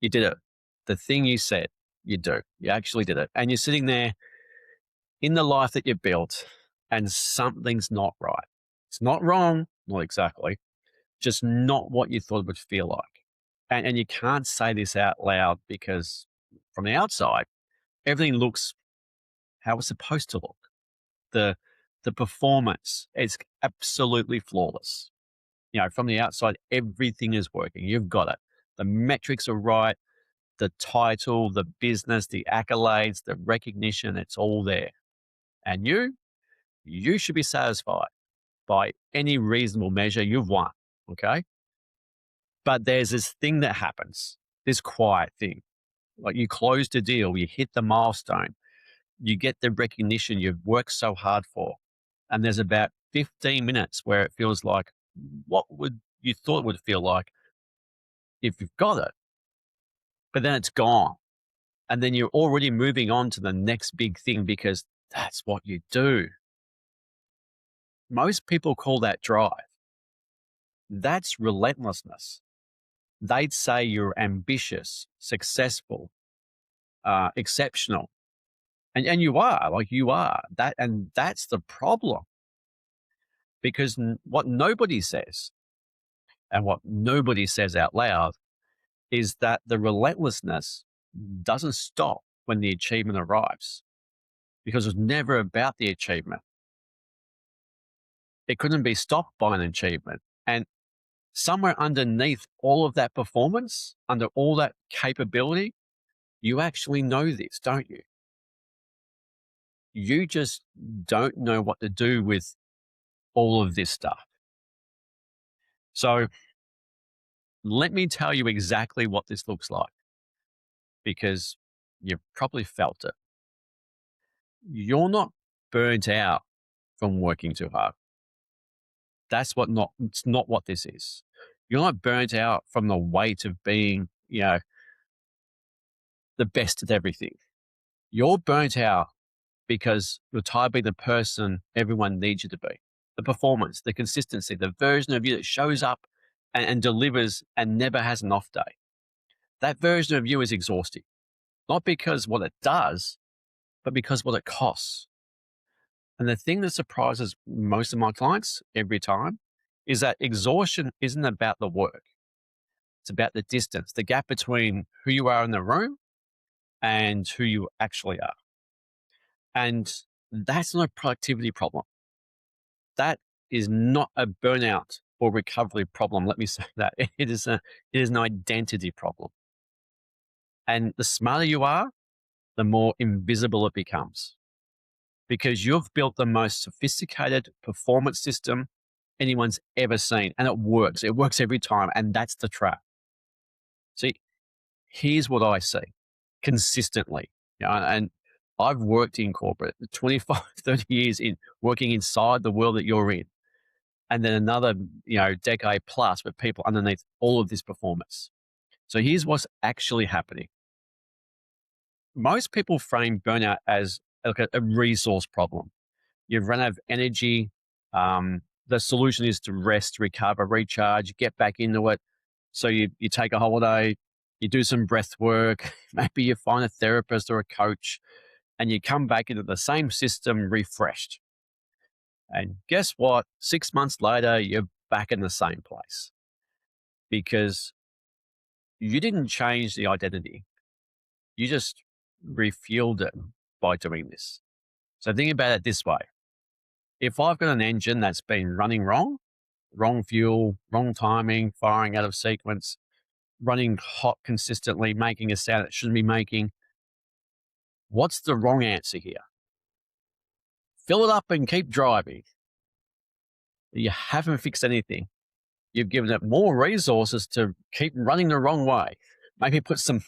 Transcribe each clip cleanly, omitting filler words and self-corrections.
You did it. The thing you said, you do. You actually did it. And you're sitting there in the life that you built and something's not right. It's not wrong, not exactly, just not what you thought it would feel like. And you can't say this out loud because from the outside, everything looks how it's supposed to look. The the performance is absolutely flawless. From the outside, everything is working. You've got it. The metrics are right, the title, the business, the accolades, the recognition, it's all there. And you should be satisfied by any reasonable measure. You've won. Okay. But there's this thing that happens, this quiet thing. Like you closed a deal, you hit the milestone, you get the recognition you've worked so hard for. And there's about 15 minutes where it feels like what would you thought it would feel like if you've got it, but then it's gone. And then you're already moving on to the next big thing because that's what you do. Most people call that drive. That's relentlessness. They'd say you're ambitious, successful, exceptional. And you are, like you are. And that's the problem. Because what nobody says and what nobody says out loud is that the relentlessness doesn't stop when the achievement arrives, because it's never about the achievement. It couldn't be stopped by an achievement. And somewhere underneath all of that performance, under all that capability, you actually know this, don't you? You just don't know what to do with all of this stuff. So let me tell you exactly what this looks like, because you've probably felt it. You're not burnt out from working too hard. It's not what this is. You're not burnt out from the weight of being, the best at everything. You're burnt out because you're tired of being the person everyone needs you to be. The performance, the consistency, the version of you that shows up and delivers and never has an off day. That version of you is exhausting, not because what it does, but because what it costs. And the thing that surprises most of my clients every time is that exhaustion isn't about the work. It's about the distance, the gap between who you are in the room and who you actually are. And that's not a productivity problem. That is not a burnout or recovery problem. Let me say that. It is an identity problem. And the smarter you are, the more invisible it becomes, because you've built the most sophisticated performance system anyone's ever seen. And it works. It works every time. And that's the trap. See, here's what I see consistently. And I've worked in corporate 25, 30 years in working inside the world that you're in. And then another, decade plus with people underneath all of this performance. So here's what's actually happening. Most people frame burnout as like a resource problem. You've run out of energy. The solution is to rest, recover, recharge, get back into it. So you take a holiday, you do some breath work, maybe you find a therapist or a coach, and you come back into the same system refreshed. And guess what? 6 months later, you're back in the same place because you didn't change the identity. You just refueled it by doing this. So think about it this way. If I've got an engine that's been running wrong fuel, wrong timing, firing out of sequence, running hot consistently, making a sound it shouldn't be making, what's the wrong answer here? Fill it up and keep driving. You haven't fixed anything. You've given it more resources to keep running the wrong way. Maybe put some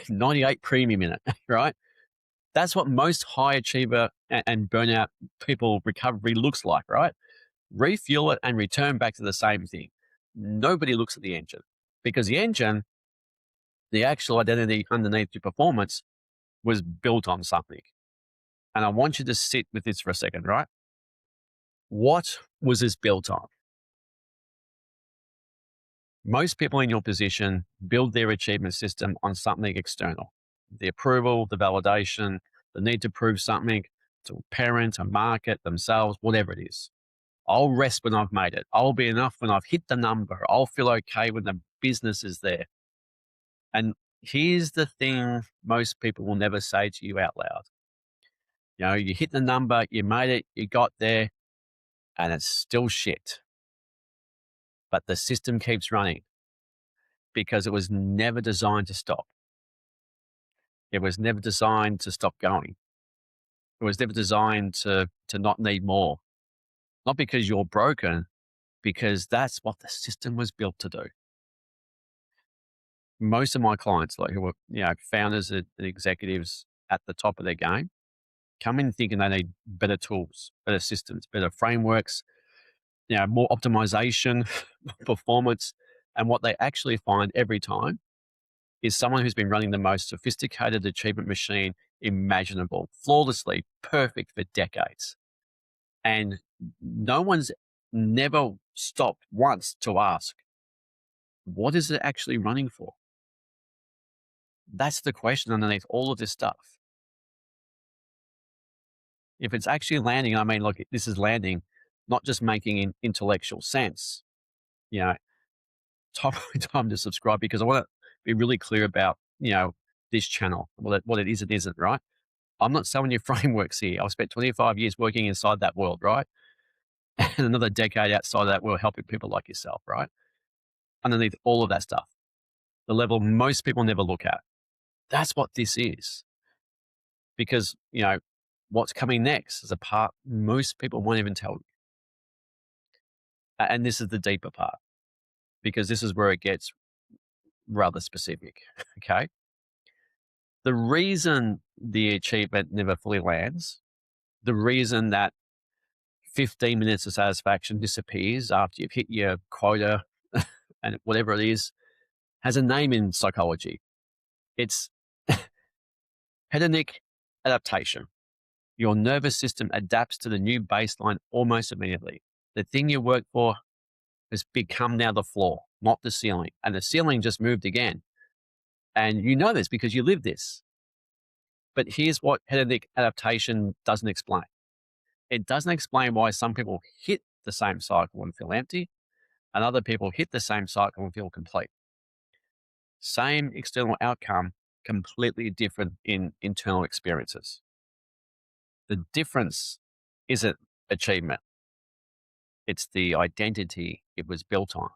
98 premium in it, right? That's what most high achiever and burnout people recovery looks like, right? Refuel it and return back to the same thing. Nobody looks at the engine, because the engine, the actual identity underneath your performance, was built on something. And I want you to sit with this for a second, right? What was this built on? Most people in your position build their achievement system on something external, the approval, the validation, the need to prove something to a parent, a market, themselves, whatever it is. I'll rest when I've made it. I'll be enough when I've hit the number. I'll feel okay when the business is there. And here's the thing most people will never say to you out loud. You know, you hit the number, you made it, you got there, and it's still shit. But the system keeps running because it was never designed to stop. It was never designed to stop going. It was never designed to not need more. Not because you're broken, because that's what the system was built to do. Most of my clients, like who are, founders and executives at the top of their game, come in thinking they need better tools, better systems, better frameworks, more optimization, performance. And what they actually find every time is someone who's been running the most sophisticated achievement machine imaginable, flawlessly perfect for decades. And no one's never stopped once to ask, what is it actually running for? That's the question underneath all of this stuff. If it's actually landing, I mean, look, this is landing, not just making intellectual sense. You know, time to subscribe because I want to be really clear about, this channel, what it is and isn't, right? I'm not selling you frameworks here. I've spent 25 years working inside that world, right? And another decade outside of that world helping people like yourself, right? Underneath all of that stuff, the level most people never look at. That's what this is. Because, what's coming next is a part most people won't even tell you. And this is the deeper part, because this is where it gets rather specific. Okay. The reason the achievement never fully lands, the reason that 15 minutes of satisfaction disappears after you've hit your quota and whatever it is, has a name in psychology. It's hedonic adaptation. Your nervous system adapts to the new baseline almost immediately. The thing you work for has become now the floor, not the ceiling. And the ceiling just moved again. And you know this because you live this. But here's what hedonic adaptation doesn't explain. It doesn't explain why some people hit the same cycle and feel empty, and other people hit the same cycle and feel complete. Same external outcome, completely different in internal experiences. The difference isn't achievement. It's the identity it was built on.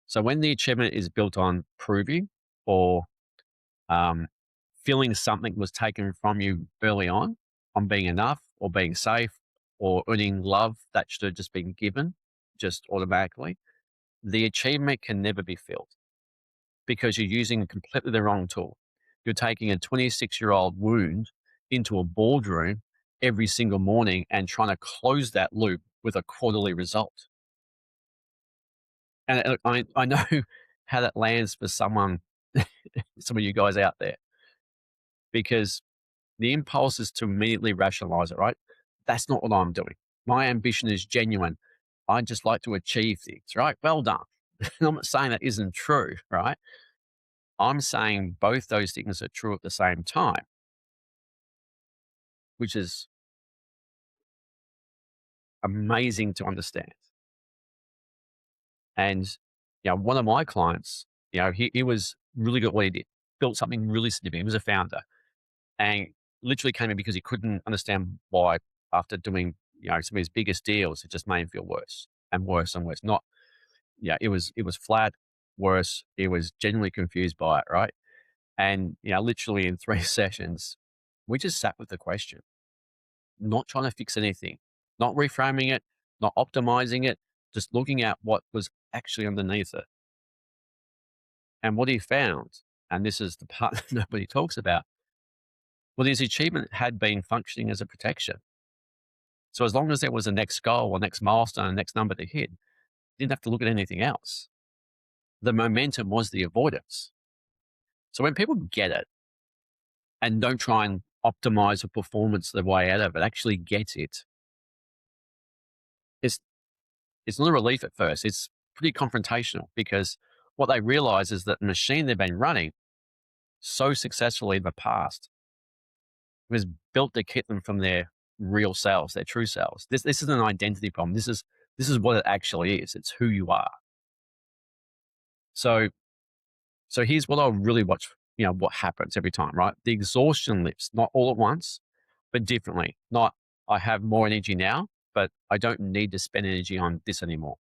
So when the achievement is built on proving or feeling something was taken from you early on being enough or being safe or earning love that should have just been given just automatically, the achievement can never be filled because you're using completely the wrong tool. You're taking a 26-year-old wound into a boardroom every single morning and trying to close that loop with a quarterly result. And I know how that lands for someone, some of you guys out there, because the impulse is to immediately rationalize it, right? That's not what I'm doing. My ambition is genuine. I just like to achieve things, right? Well done. I'm not saying that isn't true, right? I'm saying both those things are true at the same time, which is amazing to understand. And, one of my clients, he was really good at what he did, built something really significant. He was a founder and literally came in because he couldn't understand why after doing, some of his biggest deals, it just made him feel worse and worse and worse. Not, it was flat, worse. He was genuinely confused by it, right? And, literally in 3 sessions, we just sat with the question, not trying to fix anything, not reframing it, not optimizing it, just looking at what was actually underneath it. And what he found, and this is the part that nobody talks about, well, his achievement had been functioning as a protection. So as long as there was a next goal or next milestone, next number to hit, didn't have to look at anything else. The momentum was the avoidance. So when people get it and don't try and optimize the performance the way out of it, actually get it, it's not a relief at first. It's pretty confrontational because what they realize is that the machine they've been running so successfully in the past was built to keep them from their real selves, their true selves. This is an identity problem. This is what it actually is. It's who you are. So so here's what I'll really watch, what happens every time, right? The exhaustion lifts, not all at once, but differently. Not I have more energy now, but I don't need to spend energy on this anymore.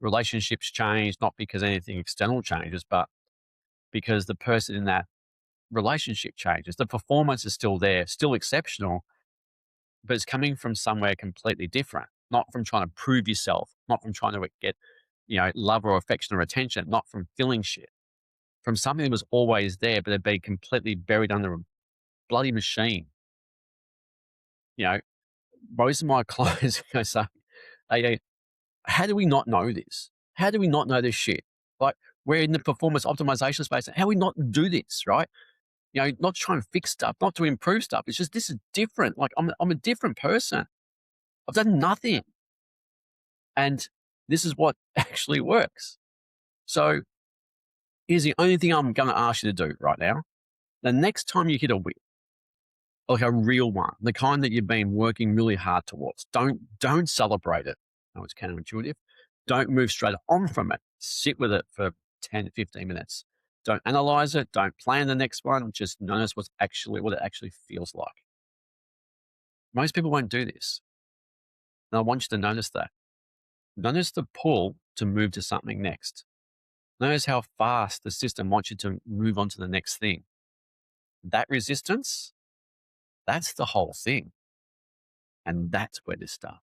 Relationships change, not because anything external changes, but because the person in that relationship changes. The performance is still there, still exceptional, but it's coming from somewhere completely different, not from trying to prove yourself, not from trying to get, love or affection or attention, not from feeling shit, from something that was always there, but had been completely buried under a bloody machine. You know, most of my clients say, they go, how do we not know this? How do we not know this shit? Like, we're in the performance optimization space. How do we not do this, right? Not trying to fix stuff, not to improve stuff. It's just, this is different. Like, I'm a different person. I've done nothing. And this is what actually works. So here's the only thing I'm going to ask you to do right now. The next time you hit a win, like a real one, the kind that you've been working really hard towards, don't celebrate it. No, it's counterintuitive. Don't move straight on from it. Sit with it for 10 to 15 minutes. Don't analyze it. Don't plan the next one. Just notice what it actually feels like. Most people won't do this. And I want you to notice that. Notice the pull to move to something next. Notice how fast the system wants you to move on to the next thing. That resistance, that's the whole thing. And that's where this starts.